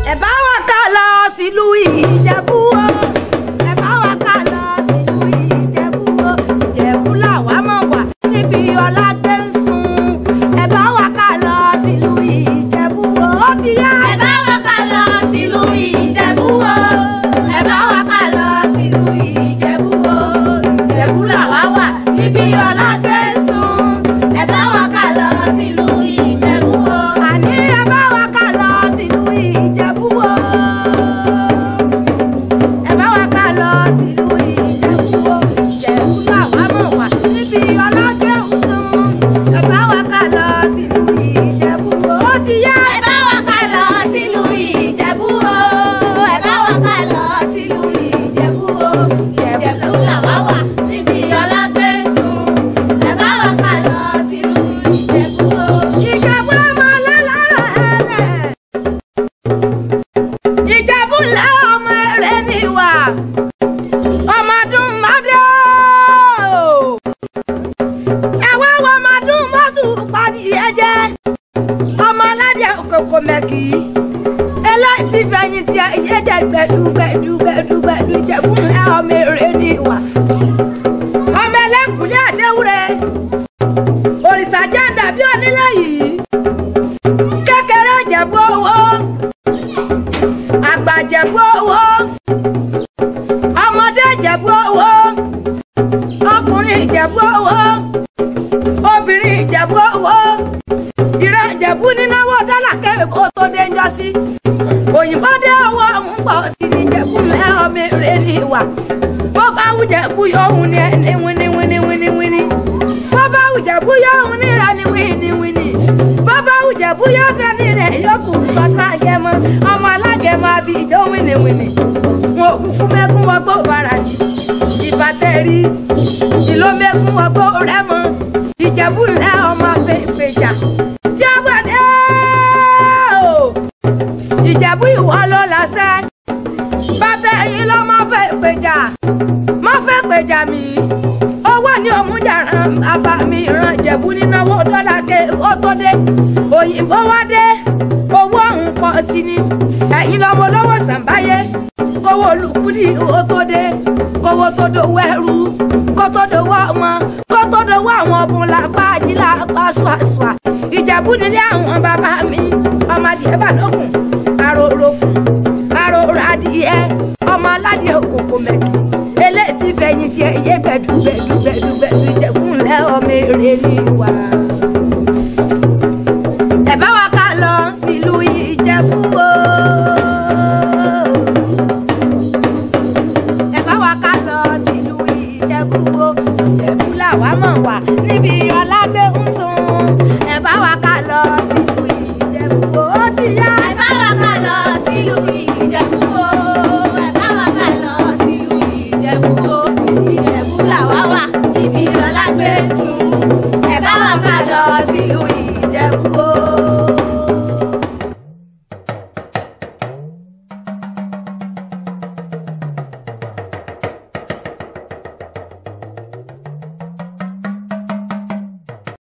ẹ bá wa ká lọ sílùú Ìjẹ̀bú o ẹ bá wa ká lọ sílùú Ìjẹ̀bú o Ìjẹ̀bú làwa mọ̀ wá níbi ọlá gbé ń sùn ẹ bá wa ká lọ sílùú Ìjẹ̀bú o ó ti yá. ẹ bá wa ká lọ sílùú Ìjẹ̀bú o ẹ bá wa ká lọ sílùú Ìjẹ̀bú o Ìjẹ̀bú làwa wà níbi ọlá gbé ń sùn ẹ bá wa ká lọ sílùú Ìjẹ̀bú o. àní ẹ bá wa ká lọ sílùú Ìjẹ̀bú o ẹ bá wa ká lọ sílùú Ìjẹ̀bú o Ìjẹ̀bú làwa mọ̀ wá níbi ọlá gbé ń sùn ẹ bá wa ká lọ sílùú Ìjẹ̀bú o ó ti yá. ẹ bá wa ká lọ sílùú Ìjẹ̀bú o ẹ bá wa ká lọ sílùú Ìjẹ̀bú o Ìjẹ̀bú làwa wà níbi ọlá gbé ń sùn ẹ bá wa ká lọ sílùú Ìjẹ̀bú o. Ìjẹ̀bú ọmọ lọ́lọ́rọ̀ ẹ̀rẹ̀ Ìjẹ̀bú lẹ́ ọmọ ẹ̀rẹ̀ níwà ọmọdún mọ́dé ẹ̀wọ́ ọmọdún mọ́tò pàdé ẹ̀jẹ̀ ọmọ aládé òkòkò mẹ́kì eléyìí fẹ̀yìn tí ẹ̀jẹ̀ gbẹ̀dúgbẹ̀dú Ìjẹ̀bú lẹ́ ọmọ ẹ̀rẹ̀ níwà ọmọ ẹlẹ́kùnlé àdéhùrẹ́ òrìṣà jẹ́ dàbí onílé yìí kékeré Ìjẹ̀bú owó àgbà Ìjẹ̀bú owó ọmọdé Ìjẹ̀bú owó ọkùnrin Ìjẹ̀bú owó obìnrin Ìjẹ̀bú owó ìran Ìjẹ̀bú nínáwó dọ́là kó tó dé ń jọ sí òyìnbó dé owó ń pọ̀ sí ní Ìjẹ̀bú lẹ́ ọmọ eré ní ìwà bó bá wù Ìjẹ̀bú yóò ní ẹni wíní bó bá wù Ìjẹ̀bú yóò ní ìrani wíní bó bá wù Ìjẹ̀bú yóò fẹ́ ní rẹ̀ yóò kù sọ́dún Agẹmọ ọmọ alágẹmọ àbí ìjọ wíní wọn òkùnkùn mẹ́kún wọgbó bàrà ní ìbátẹ́rí ìlú mẹ́kún wọgbó Rẹ́mọ Ìjẹ̀bú lẹ́ ọmọ ìpèjà tí a wà dé o Ìjẹ̀bú ìwọ ló láṣẹ bàbá ẹ̀yin ló má fẹ́ pèjà mi owó ni òmùjàrán bàbá mi ràn Ìjẹ̀bú nínáwó dọ́là ké ó tó dé òyìnbó wá dé owó ọ̀hún pọ̀ sí ni ẹ̀yin lọ́mọ olówó sàǹbáyé kówó olùkúlì ó tó dé kówó tó dowó ẹrú kó tó dowó ọmọ kó tó dowó àwọn ọ̀bùn làpá ajílà apá ṣùàṣùà Ìjẹ̀bú nílé àwọn bàbá mi ọmọdé balógun àròròkùn àròrò adìyẹ ọmọ aládìẹ òkòkò mẹ́kì eléyìí fẹ̀yìntì ẹ̀yẹ gbẹ̀dúgbẹ̀dú Ìjẹ̀bú lẹ́ ọmọ èrè ní ìwà.